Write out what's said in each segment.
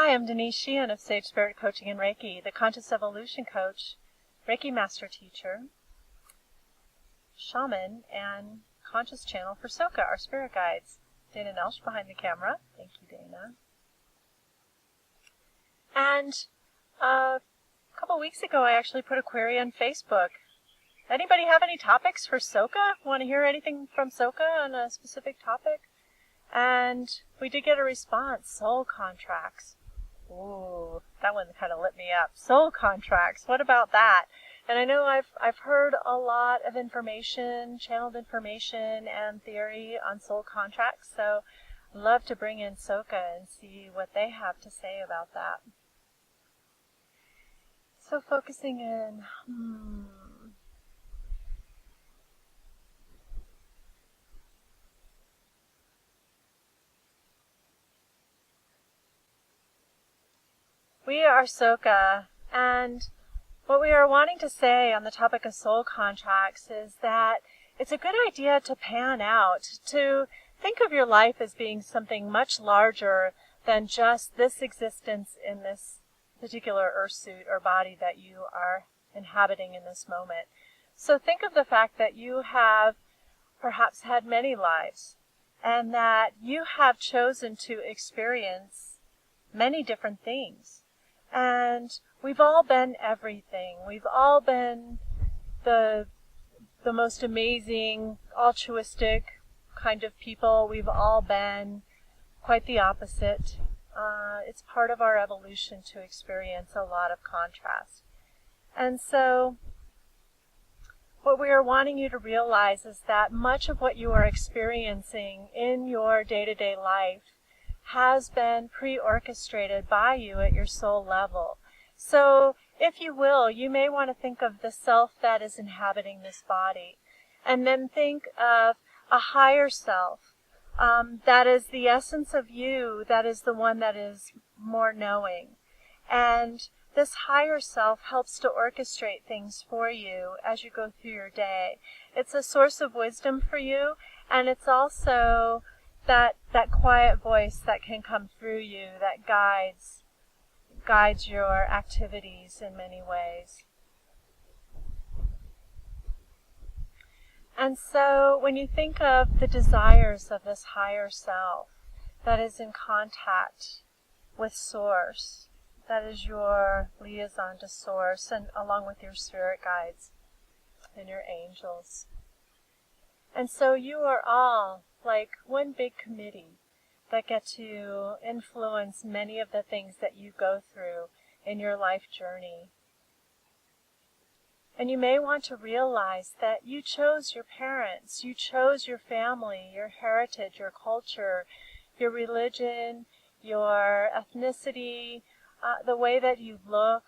Hi, I'm Denise Sheehan of Sage Spirit Coaching and Reiki, the Conscious Evolution Coach, Reiki Master Teacher, Shaman, and Conscious Channel for Socha, our spirit guides. Dana Nelsh behind the camera. Thank you, Dana. And a couple weeks ago, I actually put a query on Facebook. Anybody have any topics for Socha? Want to hear anything from Socha on a specific topic? And we did get a response, soul contracts. Ooh, that one kind of lit me up. Soul contracts, what about that? And I know I've heard a lot of information, channeled information and theory on soul contracts, so I'd love to bring in Socha and see what they have to say about that. So focusing in, We are Socha, and what we are wanting to say on the topic of soul contracts is that it's a good idea to pan out, to think of your life as being something much larger than just this existence in this particular earth suit or body that you are inhabiting in this moment. So think of the fact that you have perhaps had many lives, and that you have chosen to experience many different things. And we've all been everything. We've all been the most amazing, altruistic kind of people. We've all been quite the opposite. It's part of our evolution to experience a lot of contrast. And so what we are wanting you to realize is that much of what you are experiencing in your day-to-day life has been pre-orchestrated by you at your soul level. So, if you will, you may want to think of the self that is inhabiting this body, and then think of a higher self that is the essence of you, that is the one that is more knowing. And this higher self helps to orchestrate things for you as you go through your day. It's a source of wisdom for you, and it's also that quiet voice that can come through you, that guides your activities in many ways. And so when you think of the desires of this higher self that is in contact with Source, that is your liaison to Source, and along with your spirit guides and your angels. And so you are all like one big committee that get to influence many of the things that you go through in your life journey. And you may want to realize that you chose your parents, you chose your family, your heritage, your culture, your religion, your ethnicity, the way that you look.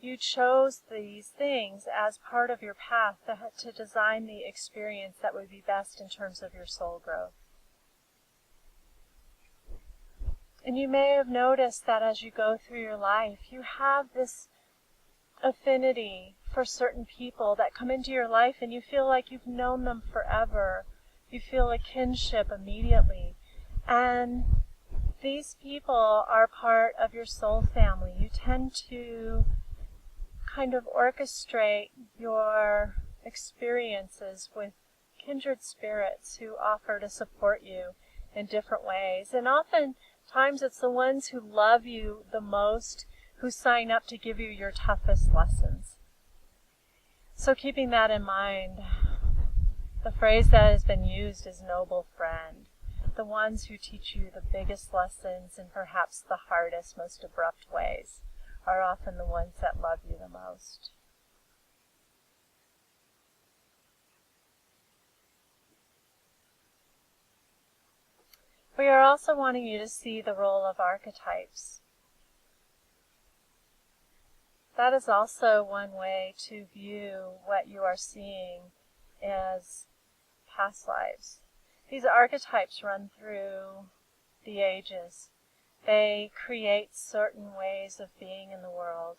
You chose these things as part of your path to design the experience that would be best in terms of your soul growth. And you may have noticed that as you go through your life, you have this affinity for certain people that come into your life and you feel like you've known them forever. You feel a kinship immediately. And these people are part of your soul family. You tend to kind of orchestrate your experiences with kindred spirits who offer to support you in different ways. And oftentimes it's the ones who love you the most who sign up to give you your toughest lessons. So keeping that in mind, the phrase that has been used is noble friend. The ones who teach you the biggest lessons in perhaps the hardest, most abrupt ways are often the ones that love you the most. We are also wanting you to see the role of archetypes. That is also one way to view what you are seeing as past lives. These archetypes run through the ages. They create certain ways of being in the world.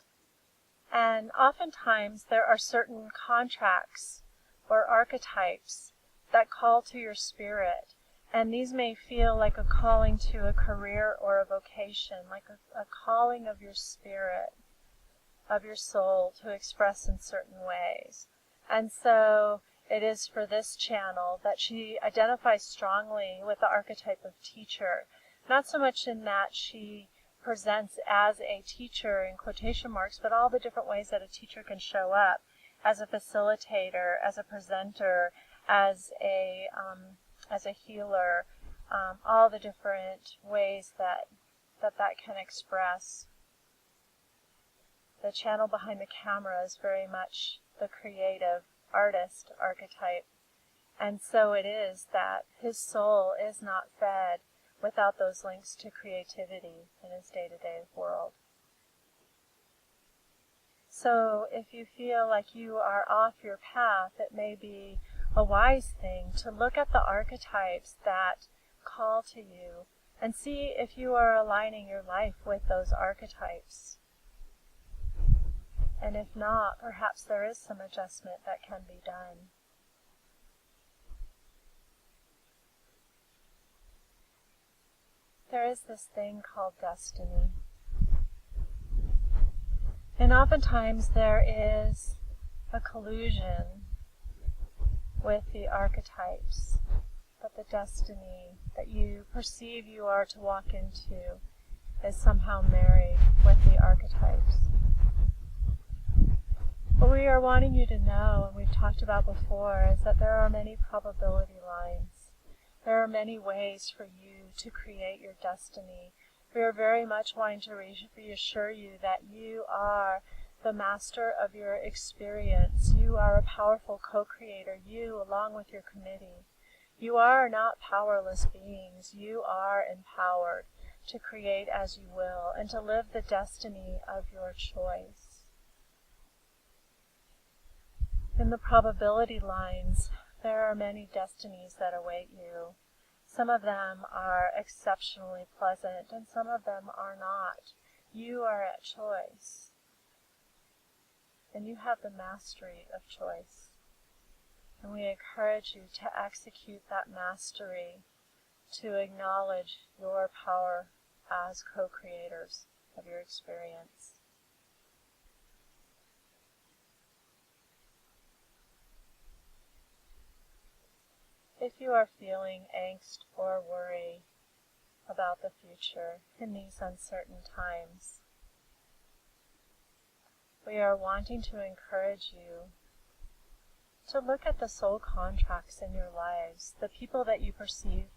And oftentimes there are certain contracts or archetypes that call to your spirit And these may feel like a calling to a career or a vocation, like a calling of your spirit, of your soul to express in certain ways. And so it is for this channel that she identifies strongly with the archetype of teacher, not so much in that she presents as a teacher in quotation marks, but all the different ways that a teacher can show up as a facilitator, as a presenter, as a healer, all the different ways that can express. The channel behind the camera is very much the creative artist archetype. And so it is that his soul is not fed without those links to creativity in his day-to-day world. So if you feel like you are off your path, it may be a wise thing to look at the archetypes that call to you and see if you are aligning your life with those archetypes. And if not, perhaps there is some adjustment that can be done. There is this thing called destiny. And oftentimes there is a collusion with the archetypes, but the destiny that you perceive you are to walk into is somehow married with the archetypes. What we are wanting you to know, and we've talked about before, is that there are many probability lines. There are many ways for you to create your destiny. We are very much wanting to reassure you that you are the master of your experience. You are a powerful co-creator, you along with your committee. You are not powerless beings. You are empowered to create as you will and to live the destiny of your choice. In the probability lines, there are many destinies that await you. Some of them are exceptionally pleasant, and some of them are not. You are at choice, and you have the mastery of choice. And we encourage you to execute that mastery, to acknowledge your power as co-creators of your experience. If you are feeling angst or worry about the future in these uncertain times, we are wanting to encourage you to look at the soul contracts in your lives, the people that you perceive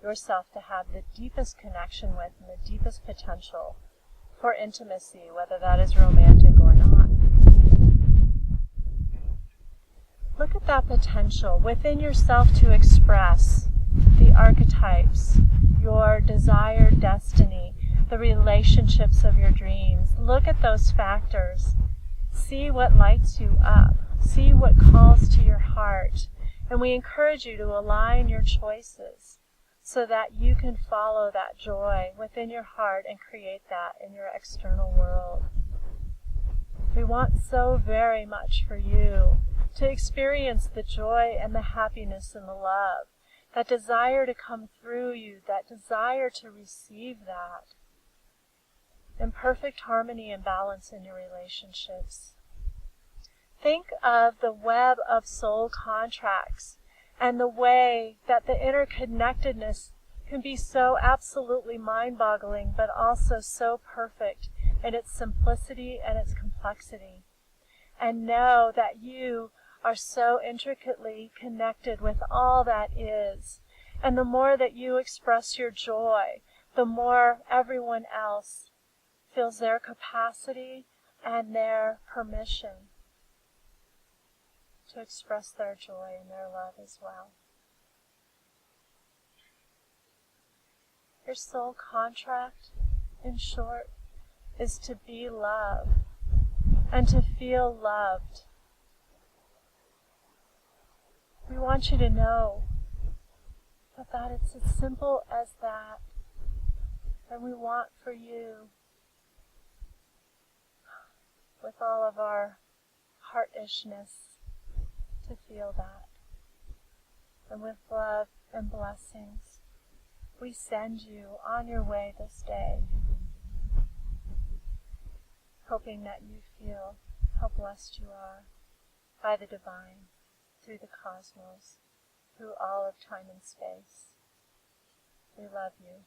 yourself to have the deepest connection with and the deepest potential for intimacy, whether that is romantic or not. Look at that potential within yourself to express the archetypes, your desired destiny, the relationships of your dreams. Look at those factors. See what lights you up. See what calls to your heart. And we encourage you to align your choices so that you can follow that joy within your heart and create that in your external world. We want so very much for you to experience the joy and the happiness and the love, that desire to come through you, that desire to receive that, in perfect harmony and balance in your relationships. Think of the web of soul contracts and the way that the interconnectedness can be so absolutely mind-boggling, but also so perfect in its simplicity and its complexity. And know that you are so intricately connected with all that is. And the more that you express your joy, the more everyone else feels their capacity and their permission to express their joy and their love as well. Your soul contract, in short, is to be love and to feel loved. We want you to know that it's as simple as that. And we want for you, with all of our heartishness, to feel that. And with love and blessings, we send you on your way this day, hoping that you feel how blessed you are by the divine, through the cosmos, through all of time and space. We love you.